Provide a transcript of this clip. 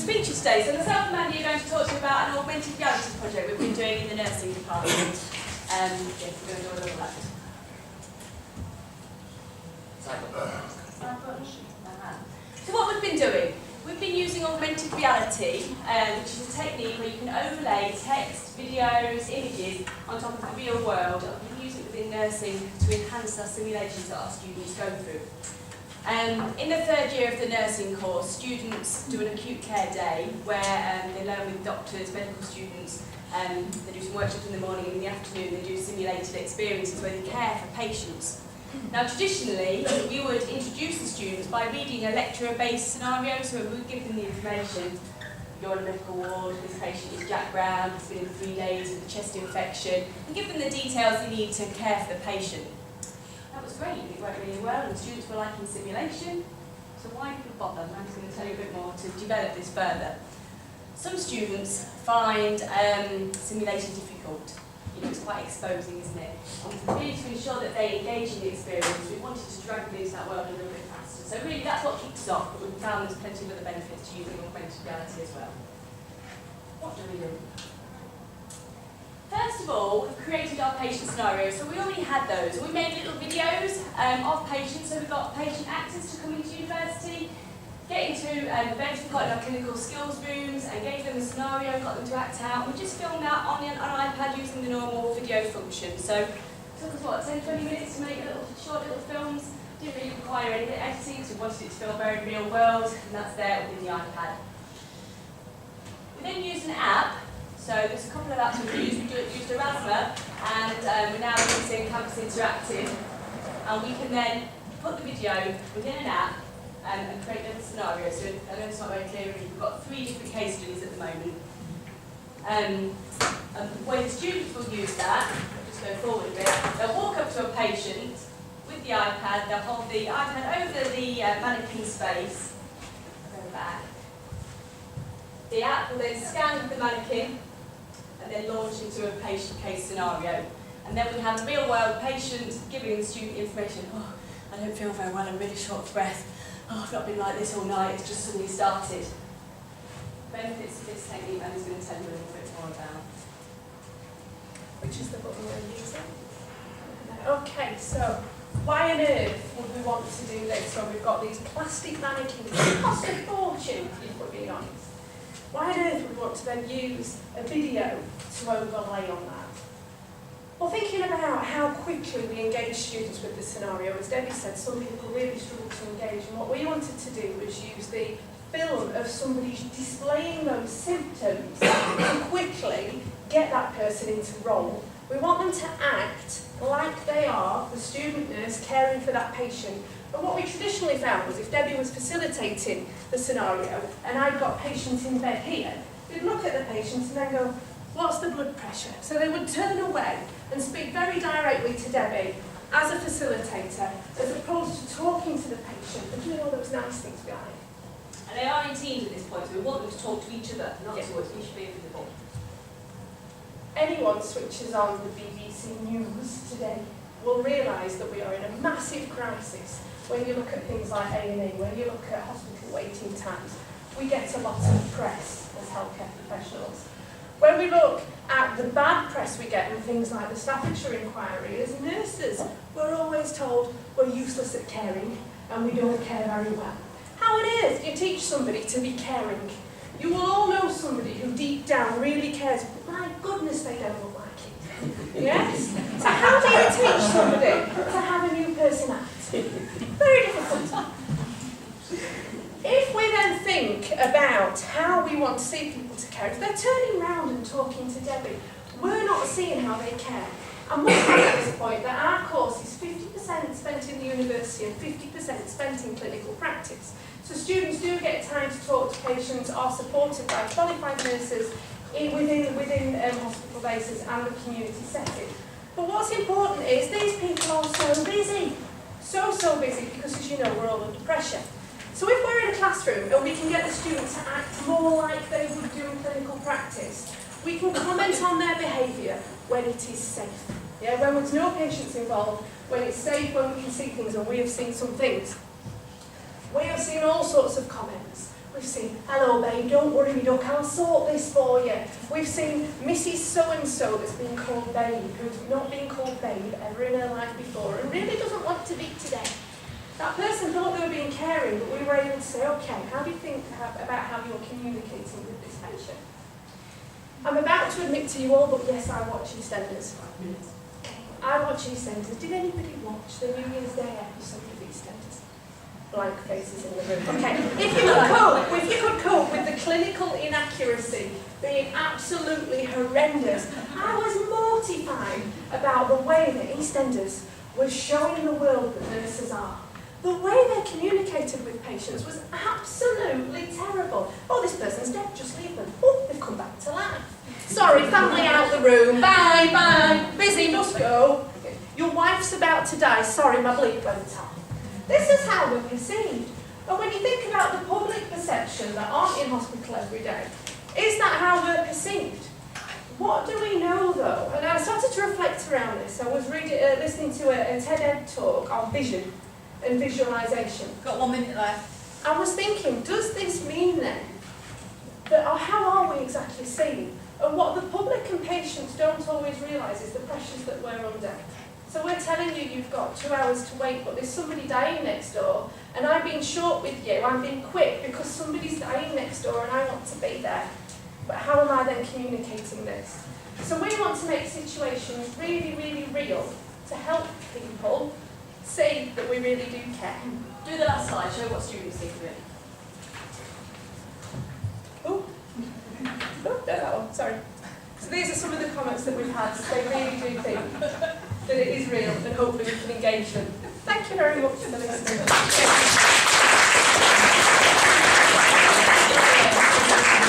feature today. So myself and Mandy are going to talk to you about an augmented reality project we've been doing in the nursing department. Yes, we're going to do a little that. So what we've been doing, we've been using augmented reality, which is a technique where you can overlay text, videos, images on top of the real world. And we use it within nursing to enhance our simulations that our students go through. In the third year of the nursing course, students do an acute care day where they learn with doctors, medical students. They do some workshops in the morning and in the afternoon they do simulated experiences where they care for patients. Now traditionally, we would introduce the students by reading a lecturer-based scenario, so we would give them the information. You're on a medical ward, this patient is Jack Brown, he's been in 3 days with a chest infection, and give them the details they need to care for the patient. That was great, it worked really well, and the students were liking simulation. So why did we bother? I'm just going to tell you a bit more to develop this further. Some students find simulation difficult. You know, it's quite exposing, isn't it? And really to ensure that they engage in the experience, we wanted to drag them into that world a little bit faster. So really that's what kicked us off, but we found there's plenty of other benefits to using augmented reality as well. What do we do? First of all, we've created our patient scenarios. So we already had those. We made little videos of patients. So we've got patient actors to come into university, get into events we've got in our clinical skills rooms and gave them a scenario, got them to act out. We just filmed that on an iPad using the normal video function. So it took us, what, 10-20 minutes to make short little films. Didn't really require any editing because we wanted it to feel very real world, and that's there within the iPad. We then used an app. So there's a couple of apps we've used. We used Erasmus, and we're now using Campus Interactive. And we can then put the video within an app and create little scenarios. So I know it's not very clear, we've got 3 different case studies at the moment. And the way the students will use that, I'll just go forward a bit, they'll walk up to a patient with the iPad, they'll hold the iPad over the mannequin's face, go back. The app will then scan the mannequin and then launch into a patient case scenario. And then we have a real world patient giving the student information. Oh, I don't feel very well, I'm really short of breath. Oh, I've not been like this all night, it's just suddenly started. Benefits of this technique, Annie's going to tell you a little bit more about. Which is the button we're using. Okay, so why on earth would we want to do this when we've got these plastic mannequins that cost a fortune, if we're being honest? Why on earth would we want to then use a video to overlay on that? Well, thinking about how quickly we engage students with the scenario, as Debbie said, some people really struggle to engage, and what we wanted to do was use the film of somebody displaying those symptoms to quickly get that person into role. We want them to act like they are the student nurse caring for that patient. But what we traditionally found was if Debbie was facilitating the scenario and I'd got patients in bed here, we'd look at the patients and then go, what's the blood pressure? So they would turn away and speak very directly to Debbie as a facilitator, as opposed to talking to the patient and doing all those nice things behind. And they are in teams at this point, so we want them to talk to each other, not to us. We should be invisible. Anyone switches on the BBC News today will realise that we are in a massive crisis. When you look at things like A&E, when you look at hospital waiting times, we get a lot of press as healthcare professionals. When we look at the bad press we get with things like the Staffordshire inquiry, as nurses, we're always told we're useless at caring and we don't care very well. How on earth do you teach somebody to be caring? You will all know somebody who deep down really cares, but my goodness, they don't look like it. Yes? So how do you teach somebody to have a new person act? Very difficult. If we then think about how we want to see people to care, if they're turning around and talking to Debbie, we're not seeing how they care. And we'll have at this point that our course is 50% spent in the university and 50% spent in clinical practice. So students do get time to talk to patients, are supported by qualified nurses within hospital bases and the community setting. But what's important is these people are so busy. So busy because, as you know, we're all under pressure. So if we're in a classroom and we can get the students to act more like they would do in clinical practice, we can comment on their behaviour when it is safe. Yeah, when there's no patients involved, when it's safe, when we can see things, and we have seen some things. We have seen all sorts of comments We've seen, hello babe, don't worry me duck, I'll sort this for you. We've seen Mrs. So-and-so that's been called babe, who's not been called babe ever in her life before and really doesn't want to be today. That person thought they were being caring, but we were able to say, okay, how do you think about how you're communicating with this patient? I'm about to admit to you all, but yes, I watch EastEnders. I watch EastEnders. Did anybody watch the New Year's Day episode of EastEnders? Blank faces in the room. Okay, if you could cope with the clinical inaccuracy being absolutely horrendous, I was mortified about the way that EastEnders was showing the world that nurses are. The way they communicated with patients was absolutely terrible. Oh, this person's dead, just leave them. Oh, they've come back to life. Sorry, family out the room. Bye, bye. Busy, must go. Your wife's about to die. Sorry, my bleep went off. This is how we're perceived. And when you think about the public perception that aren't in hospital every day, is that how we're perceived? What do we know though? And I started to reflect around this. I was listening to a TED Ed talk on vision and visualisation. Got 1 minute left. I was thinking, does this mean then that how are we exactly seen? And what the public and patients don't always realise is the pressures that we're under. So we're telling you you've got 2 hours to wait, but there's somebody dying next door, and I'm being short with you, I'm being quick because somebody's dying next door and I want to be there. But how am I then communicating this? So we want to make situations really, really real to help people see that we really do care. Do the last slide, show what students think of it. Oh, no, that one, sorry. So these are some of the comments that we've had. They really do think that it is real and hopefully we can engage them. Thank you very much for listening.